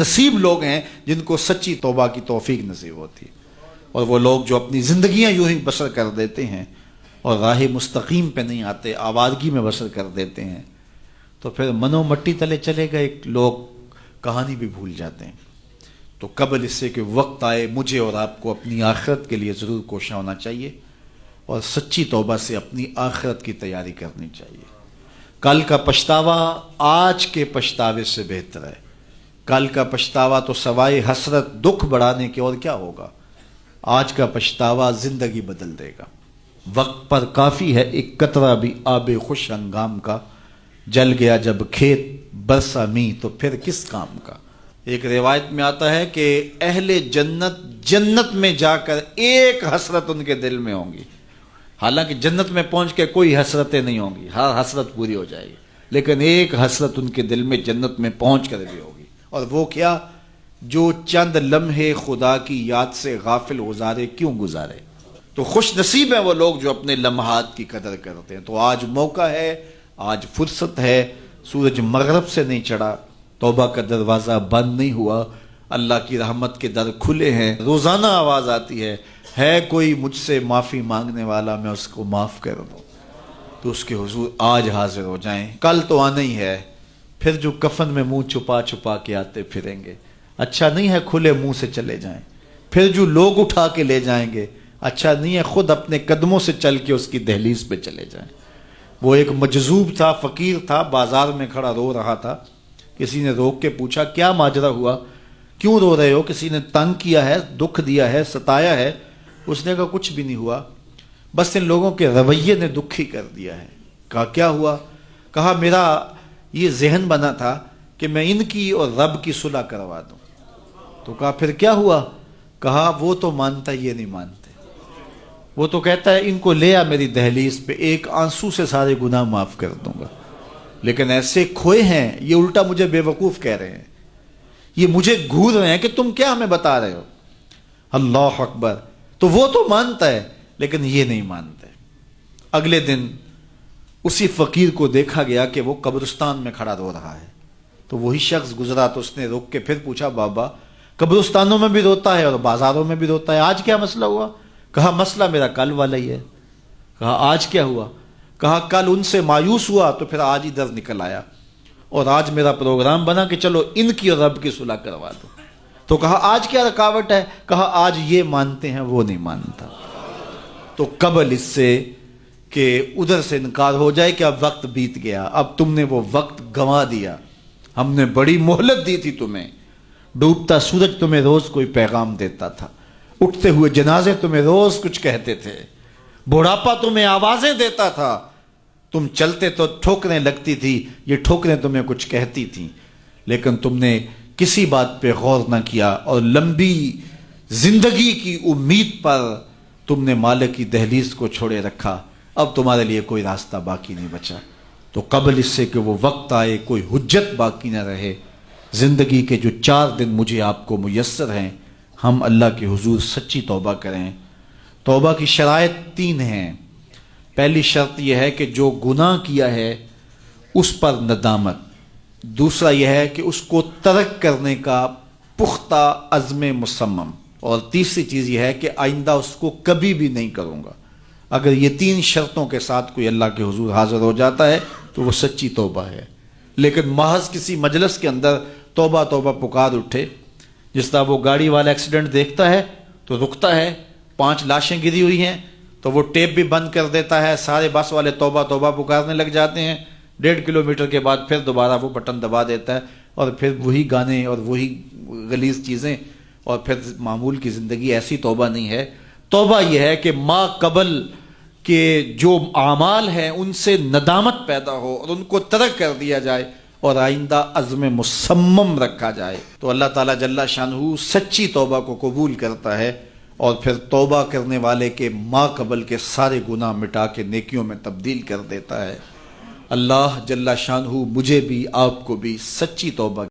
नसीब लोग हैं जिनको सच्ची तौबा की तौफीक नसीब होती है, और वो लोग जो अपनी ज़िंदगियां यूं ही बसर कर देते हैं और राह मुस्तकीम पे नहीं आते, आवारगी में बसर कर देते हैं, तो फिर मनो मट्टी तले चले गए लोग कहानी भी भूल जाते हैं। तो कबल इससे कि वक्त आए मुझे और आपको अपनी आखिरत के लिए ज़रूर कोशिश होना चाहिए और सच्ची तौबा से अपनी आखिरत की तैयारी करनी चाहिए। कल का पछतावा आज के पछतावे से बेहतर है। कल का पछतावा तो सवाए हसरत दुख बढ़ाने के और क्या होगा। आज का पछतावा जिंदगी बदल देगा। वक्त पर काफ़ी है एक कतरा भी आबे खुश हंगाम का, जल गया जब खेत बरसा मी तो फिर किस काम का। एक रिवायत में आता है कि अहले जन्नत जन्नत में जाकर एक हसरत उनके दिल में होंगी। हालांकि जन्नत में पहुंच के कोई हसरतें नहीं होंगी, हर हसरत पूरी हो जाएगी, लेकिन एक हसरत उनके दिल में जन्नत में पहुंच कर भी होगी। और वो क्या? जो चंद लम्हे खुदा की याद से गाफिल गुजारे क्यों गुजारे। तो खुश नसीब है वो लोग जो अपने लम्हात की कदर करते हैं। तो आज मौका है, आज फुर्सत है, सूरज मगरब से नहीं चढ़ा, तौबा का दरवाज़ा बंद नहीं हुआ, अल्लाह की रहमत के दर खुले हैं। रोज़ाना आवाज़ आती है कोई मुझसे माफ़ी मांगने वाला, मैं उसको माफ़ कर दूँ। तो उसके हुजूर आज हाजिर हो जाएं। कल तो आना ही है, फिर जो कफन में मुंह छुपा छुपा के आते फिरेंगे, अच्छा नहीं है खुले मुंह से चले जाएं। फिर जो लोग उठा के ले जाएंगे, अच्छा नहीं है खुद अपने कदमों से चल के उसकी दहलीज पे चले जाएं। वो एक मजजूब था, फ़कीर था, बाजार में खड़ा रो रहा था। किसी ने रोक के पूछा क्या माजरा हुआ, क्यों रो रहे हो, किसी ने तंग किया है, दुख दिया है, सताया है? उसने कहा कुछ भी नहीं हुआ, बस इन लोगों के रवैये ने दुखी कर दिया है। कहा क्या हुआ? कहा मेरा ये जहन बना था कि मैं इनकी और रब की सुलह करवा दूं। तो कहा फिर क्या हुआ? कहा वो तो मानता, ये नहीं मानते। वो तो कहता है इनको ले आ मेरी दहलीज पे, एक आंसू से सारे गुनाह माफ कर दूंगा। लेकिन ऐसे खोए हैं, ये उल्टा मुझे बेवकूफ़ कह रहे हैं, ये मुझे घूर रहे हैं कि तुम क्या हमें बता रहे हो। अल्लाह अकबर। तो वो तो मानता है लेकिन ये नहीं मानते। अगले दिन उसी फ़कीर को देखा गया कि वो कब्रिस्तान में खड़ा रो रहा है। तो वही शख्स गुजरा तो उसने रुक के फिर पूछा बाबा कब्रिस्तानों में भी रोता है और बाजारों में भी रोता है, आज क्या मसला हुआ? कहा मसला मेरा कल वाला ही है। कहा आज क्या हुआ? कहा कल उनसे मायूस हुआ तो फिर आज इधर निकल आया, और आज मेरा प्रोग्राम बना कि चलो इनकी और रब की सुलह करवा दो। तो कहा आज क्या रुकावट है? कहा आज ये मानते हैं वो नहीं मानता। तो कबल इससे कि उधर से इनकार हो जाए कि अब वक्त बीत गया, अब तुमने वो वक्त गंवा दिया, हमने बड़ी मोहलत दी थी तुम्हें। डूबता सूरज तुम्हें रोज कोई पैगाम देता था, उठते हुए जनाजे तुम्हें रोज कुछ कहते थे, बुढ़ापा तुम्हें आवाजें देता था, तुम चलते तो ठोकरें लगती थी, ये ठोकरें तुम्हें कुछ कहती थी, लेकिन तुमने किसी बात पे गौर ना किया और लंबी जिंदगी की उम्मीद पर तुमने मालिक की दहलीज को छोड़े रखा। अब तुम्हारे लिए कोई रास्ता बाकी नहीं बचा। तो कबल इससे कि वो वक्त आए कोई हुज्जत बाकी न रहे, जिंदगी के जो 4 दिन मुझे आपको मुयस्सर हैं, हम अल्लाह के हुजूर सच्ची तौबा करें। तौबा की शराइत 3 हैं। पहली शर्त यह है कि जो गुनाह किया है उस पर नदामत, दूसरा यह है कि उसको तर्क करने का पुख्ता अज़्म मुसम्मम, और तीसरी चीज़ यह है कि आइंदा उसको कभी भी नहीं करूँगा। अगर ये 3 शर्तों के साथ कोई अल्लाह के हुजूर हाजिर हो जाता है तो वो सच्ची तौबा है। लेकिन महज किसी मजलिस के अंदर तौबा तौबा पुकार उठे, जिस तरह वो गाड़ी वाला एक्सीडेंट देखता है तो रुकता है, 5 लाशें गिरी हुई हैं तो वो टेप भी बंद कर देता है, सारे बस वाले तौबा तौबा पुकारने लग जाते हैं, 1.5 किलोमीटर के बाद फिर दोबारा वो बटन दबा देता है और फिर वही गाने और वही गलीज चीज़ें, और फिर मामूल की ज़िंदगी। ऐसी तौबा नहीं है। तौबा यह है कि माँ कबल के जो आमाल हैं उनसे नदामत पैदा हो और उनको तर्क कर दिया जाए और आइंदा अज़्म मुसम्मम रखा जाए। तो अल्लाह ताला जल्ला शानहू सच्ची तौबा को कबूल करता है और फिर तौबा करने वाले के माँ कबल के सारे गुनाह मिटा के नेकियों में तब्दील कर देता है। अल्लाह जल्ला शानहू मुझे भी आपको भी सच्ची तौबा